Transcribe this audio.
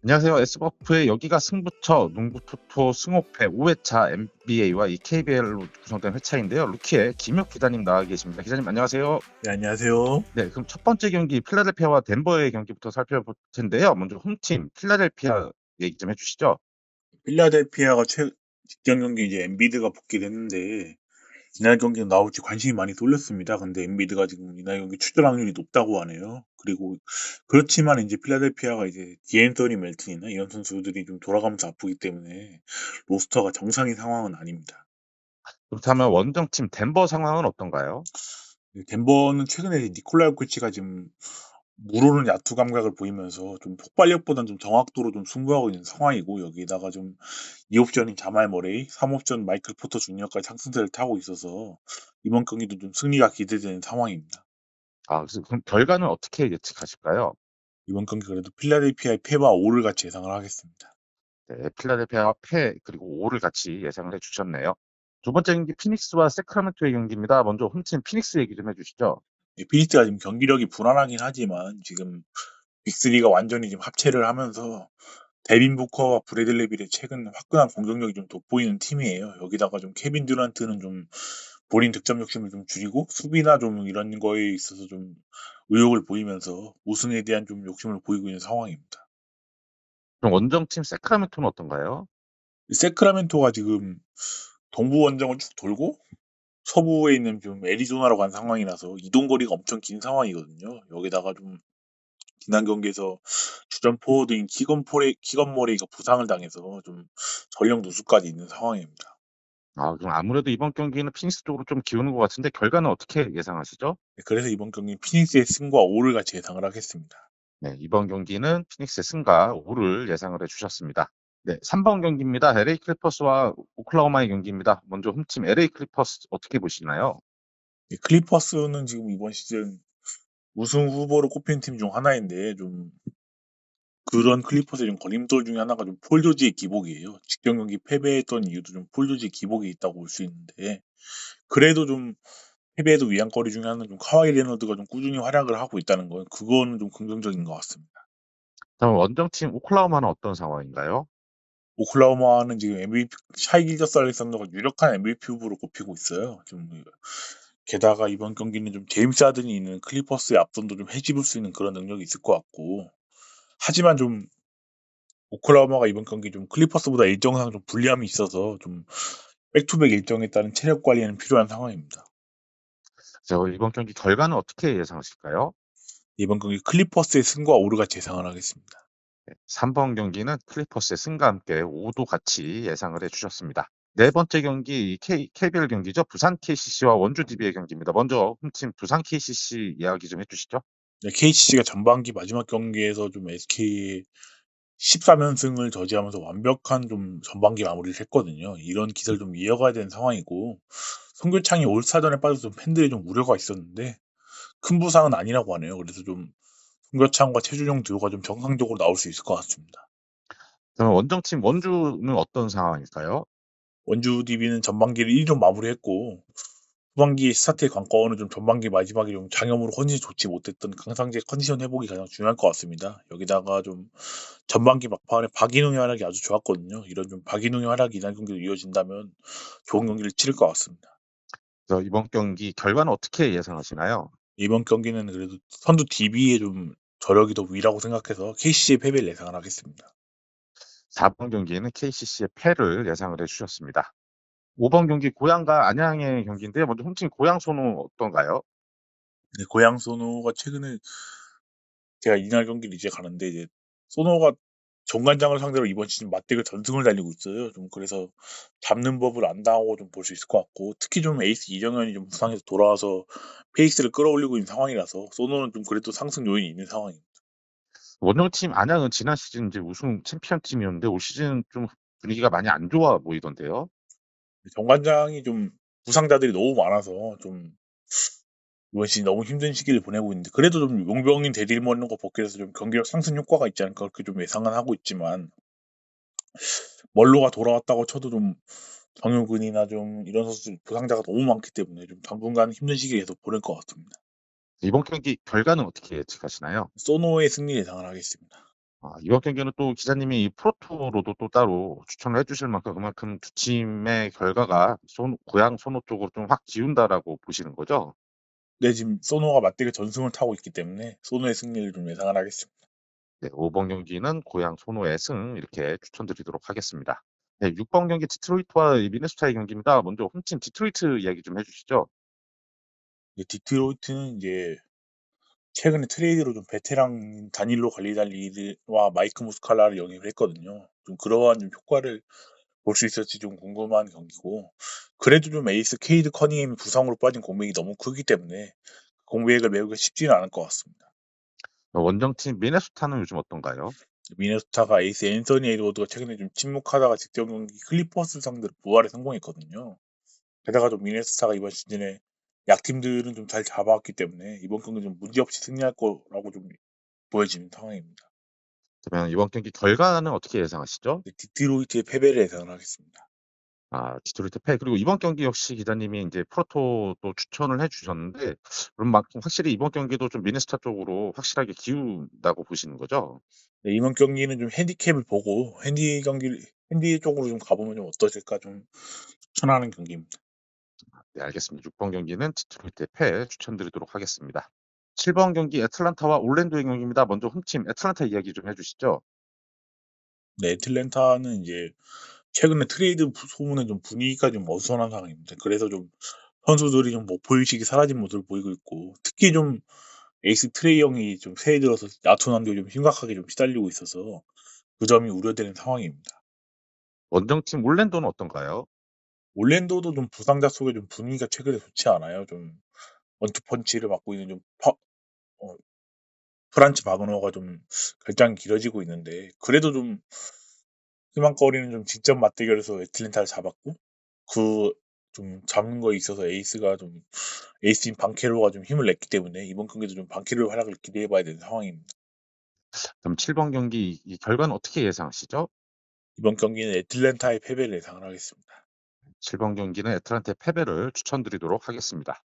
안녕하세요. S버프의 여기가 승부처 농구토토 승호패 5회차 NBA와 이 KBL로 구성된 회차인데요. 루키의 김혁 기자님 나와 계십니다. 기자님 안녕하세요. 네, 안녕하세요. 네, 그럼 첫 번째 경기 필라델피아와 덴버의 경기부터 살펴볼 텐데요. 먼저 홈팀 필라델피아 얘기 좀 해주시죠. 필라델피아가 직전 경기 이제 엔비드가 복귀를 했는데 이날 경기는 나올지 관심이 많이 쏠렸습니다. 근데 엔비드가 지금 이날 경기 출전 확률이 높다고 하네요. 그리고 그렇지만 이제 필라델피아가 이제 디앤서니 멜튼이나 이런 선수들이 좀 돌아가면서 아프기 때문에 로스터가 정상인 상황은 아닙니다. 그렇다면 원정팀 덴버 상황은 어떤가요? 덴버는 최근에 니콜라 요키치가 지금 물오른 야투 감각을 보이면서 좀 폭발력보다는 좀 정확도로 좀 승부하고 있는 상황이고, 여기다가 좀 2옵션인 자말 머레이, 3옵션 마이클 포터 주니어까지 상승세를 타고 있어서 이번 경기도 좀 승리가 기대되는 상황입니다. 그래서 그럼 결과는 어떻게 예측하실까요? 이번 경기 그래도 필라델피아의 패와 5를 같이 예상을 하겠습니다. 네, 필라델피아와 패 그리고 5를 같이 예상을 해주셨네요. 두 번째 경기 피닉스와 세크라멘토의 경기입니다. 먼저 홈팀 피닉스 얘기 좀 해주시죠. 피니스가 지금 경기력이 불안하긴 하지만 지금 빅3가 완전히 지금 합체를 하면서 데빈 부커와 브래들리 빌의 최근 화끈한 공격력이 좀 돋보이는 팀이에요. 여기다가 좀 케빈 듀란트는 좀 본인 득점 욕심을 좀 줄이고 수비나 좀 이런 거에 있어서 좀 의욕을 보이면서 우승에 대한 좀 욕심을 보이고 있는 상황입니다. 그럼 원정팀 세크라멘토는 어떤가요? 세크라멘토가 지금 동부 원정을 쭉 돌고 서부에 있는 좀 애리조나로 간 상황이라서 이동 거리가 엄청 긴 상황이거든요. 여기다가 좀 지난 경기에서 주전 포워드인 키건 모레이가 부상을 당해서 좀 전력 누수까지 있는 상황입니다. 그럼 아무래도 이번 경기는 피닉스 쪽으로 좀 기우는 것 같은데 결과는 어떻게 예상하시죠? 네, 그래서 이번 경기 피닉스의 승과 5를 같이 예상을 하겠습니다. 네, 이번 경기는 피닉스의 승과 5를 예상을 해주셨습니다. 네, 3번 경기입니다. LA 클리퍼스와 오클라호마의 경기입니다. 먼저 홈팀 LA 클리퍼스 어떻게 보시나요? 클리퍼스는 지금 이번 시즌 우승 후보로 꼽힌 팀 중 하나인데 좀 그런 클리퍼스의 좀 걸림돌 중에 하나가 좀 폴 조지의 기복이에요. 직전 경기 패배했던 이유도 좀 폴 조지의 기복이 있다고 볼 수 있는데, 그래도 좀 패배에도 위안거리 중에 하나는 좀 카와이 레너드가 좀 꾸준히 활약을 하고 있다는 거, 그거는 좀 긍정적인 것 같습니다. 다음 원정팀 오클라호마는 어떤 상황인가요? 오클라호마는 지금 MVP 샤이 길저스 알렉산더가 유력한 MVP 후보로 꼽히고 있어요. 좀 게다가 이번 경기는 좀 제임스 하든이 있는 클리퍼스의 앞선도 좀 헤집을 수 있는 그런 능력이 있을 것 같고, 하지만 좀 오클라호마가 이번 경기 좀 클리퍼스보다 일정상 좀 불리함이 있어서 좀 백투백 일정에 따른 체력 관리는 필요한 상황입니다. 이번 경기 결과는 어떻게 예상하실까요? 이번 경기 클리퍼스의 승과 오르가 예상을 하겠습니다. 네, 3번 경기는 클리퍼스의 승과 함께 5도 같이 예상을 해주셨습니다. 네 번째 경기 KBL 경기죠. 부산 KCC와 원주 DB의 경기입니다. 먼저 홈팀 부산 KCC 이야기 좀 해주시죠. 네, KCC가 전반기 마지막 경기에서 좀 SK의 13연승을 저지하면서 완벽한 좀 전반기 마무리를 했거든요. 이런 기세를 좀 이어가야 되는 상황이고, 송교창이 올스타전에 빠져서 팬들이 좀 우려가 있었는데 큰 부상은 아니라고 하네요. 그래서 좀 송교창과 최준용 듀오가 좀 정상적으로 나올 수 있을 것 같습니다. 그럼 원정팀 원주는 어떤 상황일까요? 원주 DB는 전반기를 1위로 마무리했고, 후반기 스타트의 관건은 좀 전반기 마지막에 좀 장염으로 컨디션이 좋지 못했던 강상재 컨디션 회복이 가장 중요할 것 같습니다. 여기다가 좀 전반기 막판에 박인웅의 활약이 아주 좋았거든요. 이런 좀 박인웅의 활약이 이날 경기로 이어진다면 좋은 경기를 치를 것 같습니다. 그래서 이번 경기 결과는 어떻게 예상하시나요? 이번 경기는 그래도 선두 DB의 좀 저력이 더 위라고 생각해서 KCC의 패배를 예상을 하겠습니다. 4번 경기에는 KCC의 패를 예상을 해주셨습니다. 5번 경기 고양과 안양의 경기인데요. 먼저 홈팀 고양 소는 어떤가요? 네, 고양 소노가 최근에 제가 이날 경기를 이제 가는데 이제 소노가 정관장을 상대로 이번 시즌 맞대결 전승을 달리고 있어요. 좀 그래서 잡는 법을 안다고 좀 볼 수 있을 것 같고, 특히 좀 에이스 이정현이 좀 부상해서 돌아와서 페이스를 끌어올리고 있는 상황이라서 소노는 좀 그래도 상승 요인이 있는 상황입니다. 원정팀 안양은 지난 시즌 이제 우승 챔피언 팀이었는데 올 시즌 좀 분위기가 많이 안 좋아 보이던데요. 정관장이 좀 부상자들이 너무 많아서 좀 이번 시즌 너무 힘든 시기를 보내고 있는데, 그래도 좀 용병인 데딜머 이런 거 복귀해서 좀 경기력 상승 효과가 있지 않을까 그렇게 좀 예상은 하고 있지만, 멀로가 돌아왔다고 쳐도 좀 정효근이나 좀 이런 선수들 부상자가 너무 많기 때문에 좀 당분간 힘든 시기를 계속 보낼 것 같습니다. 이번 경기 결과는 어떻게 예측하시나요? 소노의 승리 예상을 하겠습니다. 이번 경기는 또 기자님이 이 프로토로도 또 따로 추천을 해 주실 만큼 그만큼 두 팀의 결과가 고양 소노 쪽으로 좀 확 기운다라고 보시는 거죠? 네, 지금 소노가 맞대결 전승을 타고 있기 때문에 소노의 승리를 좀 예상을 하겠습니다. 네, 5번 경기는 고양 소노의 승 이렇게 추천드리도록 하겠습니다. 네, 6번 경기 디트로이트와 이 미네소타의 경기입니다. 먼저 홈팀 디트로이트 이야기 좀 해주시죠. 디트로이트는 이제 최근에 트레이드로 좀 베테랑 다닐로 갈리달리와 마이크 무스칼라를 영입을 했거든요. 좀 그러한 좀 효과를 볼 수 있을지 좀 궁금한 경기고, 그래도 좀 에이스 케이드 커닝햄이 부상으로 빠진 공백이 너무 크기 때문에 공백을 메우기가 쉽지는 않을 것 같습니다. 원정팀 미네소타는 요즘 어떤가요? 미네소타가 에이스 앤서니 에드워드가 최근에 좀 침묵하다가 직전 경기 클리퍼스 상대로 부활에 성공했거든요. 게다가 좀 미네소타가 이번 시즌에 약팀들은 좀 잘 잡아왔기 때문에 이번 경기 좀 문제없이 승리할 거라고 좀 보여지는 상황입니다. 그러면 이번 경기 결과는 어떻게 예상하시죠? 네, 디트로이트의 패배를 예상을 하겠습니다. 디트로이트 패. 그리고 이번 경기 역시 기자님이 이제 프로토도 추천을 해주셨는데, 그럼 막 확실히 이번 경기도 좀 미네소타 쪽으로 확실하게 기운다고 보시는 거죠? 네, 이번 경기는 좀 핸디캡을 보고 핸디 쪽으로 좀 가보면 좀 어떠실까 좀 추천하는 경기입니다. 네, 알겠습니다. 6번 경기는 디트로이트의 패 추천드리도록 하겠습니다. 7번 경기 애틀란타와 올랜도의 경기입니다. 먼저 홈팀 애틀란타 이야기 좀 해주시죠. 네, 애틀랜타는 이제 최근에 트레이드 소문에 좀 분위기가 좀 어수선한 상황입니다. 그래서 좀 선수들이 좀 목표의식이 사라진 모습을 보이고 있고, 특히 좀 에이스 트레이 형이 좀 새해 들어서 야투난도 좀 심각하게 좀 시달리고 있어서 그 점이 우려되는 상황입니다. 원정팀 올랜도는 어떤가요? 올랜도도 좀 부상자 속에 좀 분위기가 최근에 좋지 않아요. 좀 원투펀치를 맡고 있는 어, 프란츠 바그너가 좀 결장이 길어지고 있는데, 그래도 좀 희망거리는 좀 직접 맞대결에서 애틀랜타를 잡았고, 그 좀 잡는 거에 있어서 에이스인 방케로가 좀 힘을 냈기 때문에 이번 경기도 좀 방케로의 활약을 기대해 봐야 되는 상황입니다. 그럼 7번 경기 이 결과는 어떻게 예상하시죠? 이번 경기는 애틀랜타의 패배를 예상을 하겠습니다. 7번 경기는 애틀란타의 패배를 추천드리도록 하겠습니다.